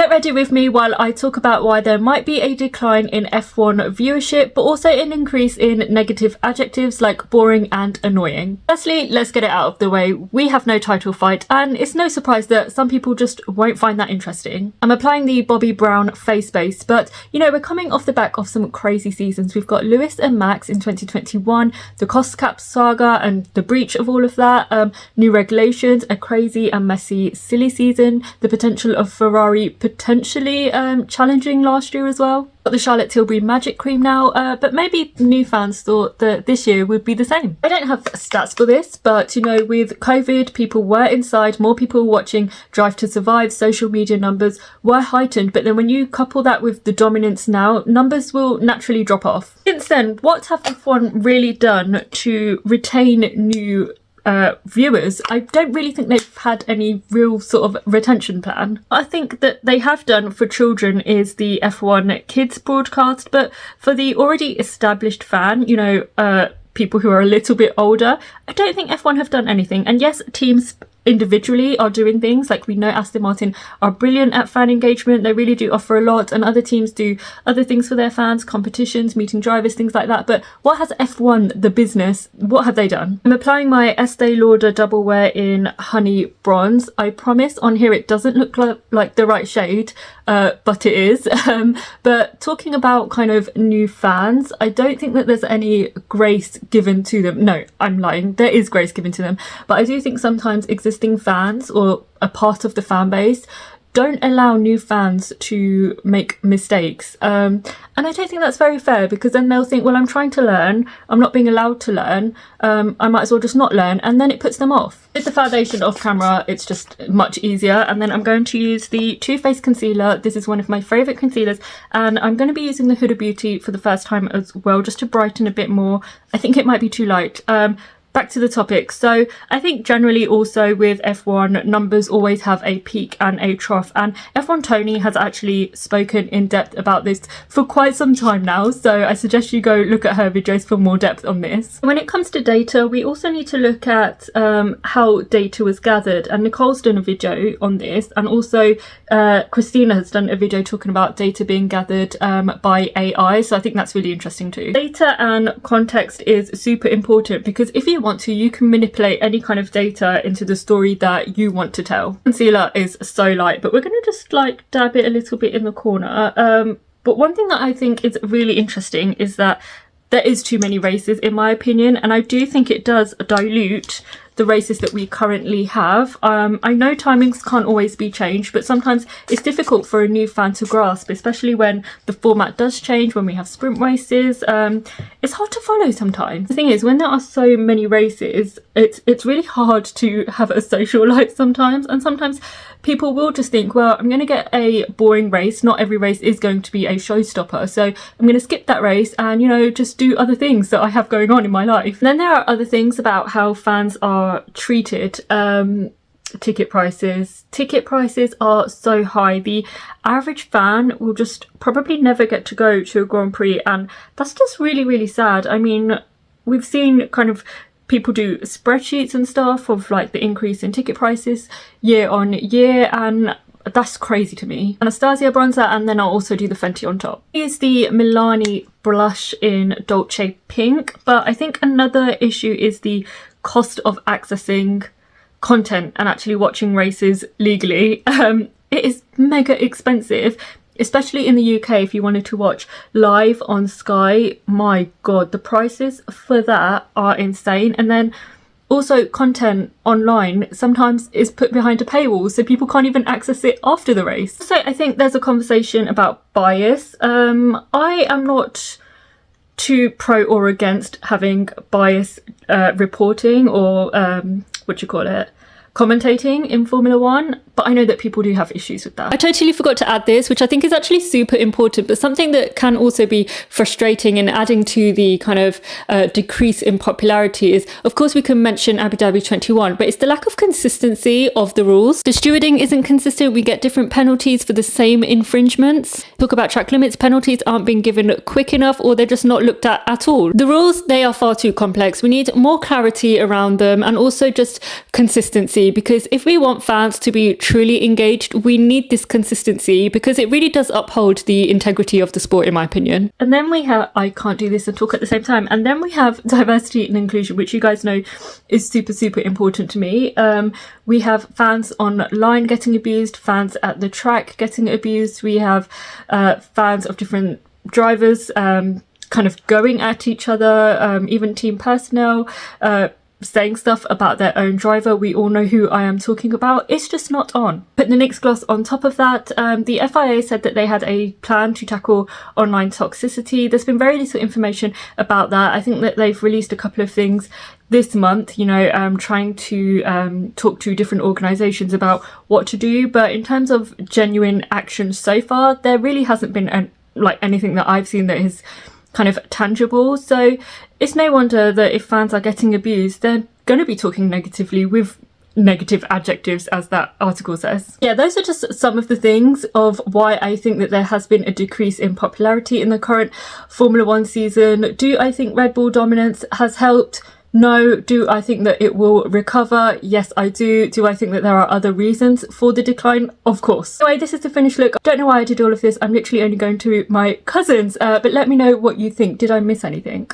Get ready with me while I talk about why there might be a decline in F1 viewership, but also an increase in negative adjectives like boring and annoying. Firstly, let's get it out of the way. We have no title fight, and it's no surprise that some people just won't find that interesting. I'm applying the Bobby Brown face base, but you know, we're coming off the back of some crazy seasons. We've got Lewis and Max in 2021, the cost cap saga and the breach of all of that, new regulations, a crazy and messy silly season, the potential of Ferrari potentially challenging last year as well. Got the Charlotte Tilbury Magic Cream now, but maybe new fans thought that this year would be the same. I don't have stats for this, but you know, with COVID, people were inside, more people watching Drive to Survive, social media numbers were heightened, but then when you couple that with the dominance now, numbers will naturally drop off. Since then, what have F1 really done to retain new viewers? I don't really think they've had any real sort of retention plan. What I think that they have done for children is the F1 Kids broadcast, but for the already established fan, you know, people who are a little bit older, I don't think F1 have done anything. And yes, teams individually are doing things, like we know Aston Martin are brilliant at fan engagement, they really do offer a lot, and other teams do other things for their fans, competitions, meeting drivers, things like that. But what has F1 the business, what have they done? I'm applying my Estee Lauder double wear in honey bronze. I promise on here it doesn't look like the right shade, but it is. But talking about kind of new fans, I don't think that there's any grace given to them. No, I'm lying, there is grace given to them, but I do think sometimes existing fans or a part of the fan base don't allow new fans to make mistakes, and I don't think that's very fair, because then they'll think, well, I'm trying to learn, I'm not being allowed to learn, I might as well just not learn, and then it puts them off. With the foundation off camera, it's just much easier. And then I'm going to use the Too Faced concealer. This is one of my favourite concealers, and I'm going to be using the Huda Beauty for the first time as well, just to brighten a bit more. I think it might be too light. Back to the topic. So I think generally also with F1, numbers always have a peak and a trough, and F1 Tony has actually spoken in depth about this for quite some time now, so I suggest you go look at her videos for more depth on this. When it comes to data, we also need to look at how data was gathered, and Nicole's done a video on this, and also Christina has done a video talking about data being gathered by AI, so I think that's really interesting too. Data and context is super important, because if you want to, you can manipulate any kind of data into the story that you want to tell. Concealer is so light, but we're going to just like dab it a little bit in the corner. But one thing that I think is really interesting is that there is too many races, in my opinion, and I do think it does dilute the races that we currently have. I know timings can't always be changed, but sometimes it's difficult for a new fan to grasp, especially when the format does change, when we have sprint races. It's hard to follow sometimes. The thing is, when there are so many races, it's really hard to have a social life sometimes, and sometimes people will just think, well, I'm going to get a boring race. Not every race is going to be a showstopper, so I'm going to skip that race and, you know, just do other things that I have going on in my life. And then there are other things about how fans are treated. Ticket prices are so high. The average fan will just probably never get to go to a Grand Prix, and that's just really, really sad. I mean, we've seen kind of people do spreadsheets and stuff of like the increase in ticket prices year on year, and that's crazy to me. Anastasia bronzer, and then I'll also do the Fenty on top. Here's the Milani blush in Dolce Pink, but I think another issue is the cost of accessing content and actually watching races legally. It is mega expensive, especially in the UK. If you wanted to watch live on Sky, my god, the prices for that are insane. And then also content online sometimes is put behind a paywall, so people can't even access it after the race. So I think there's a conversation about bias. I am not too pro or against having bias reporting or commentating in Formula One, but I know that people do have issues with that. I totally forgot to add this, which I think is actually super important, but something that can also be frustrating and adding to the kind of decrease in popularity is, of course, we can mention Abu Dhabi 21, but it's the lack of consistency of the rules. The stewarding isn't consistent. We get different penalties for the same infringements. Talk about track limits, penalties aren't being given quick enough, or they're just not looked at all. The rules, they are far too complex. We need more clarity around them, and also just consistency. consistency, because if we want fans to be truly engaged, we need this consistency, because it really does uphold the integrity of the sport, in my opinion. And then we have, I can't do this and talk at the same time, and then we have diversity and inclusion, which you guys know is super important to me. We have fans online getting abused, fans at the track getting abused, we have fans of different drivers kind of going at each other, even team personnel saying stuff about their own driver. We all know who I am talking about. It's just not on. Put the Nick's gloss on top of that. The FIA said that they had a plan to tackle online toxicity. There's been very little information about that. I think that they've released a couple of things this month, you know, trying to talk to different organisations about what to do. But in terms of genuine action so far, there really hasn't been anything that I've seen that is kind of tangible. So it's no wonder that if fans are getting abused, they're going to be talking negatively with negative adjectives, as that article says. Yeah, those are just some of the things of why I think that there has been a decrease in popularity in the current Formula One season. Do I think Red Bull dominance has helped? No. Do I think that it will recover? Yes, I do. Do I think that there are other reasons for the decline? Of course. Anyway, this is the finished look. I don't know why I did all of this. I'm literally only going to my cousin's, but let me know what you think. Did I miss anything?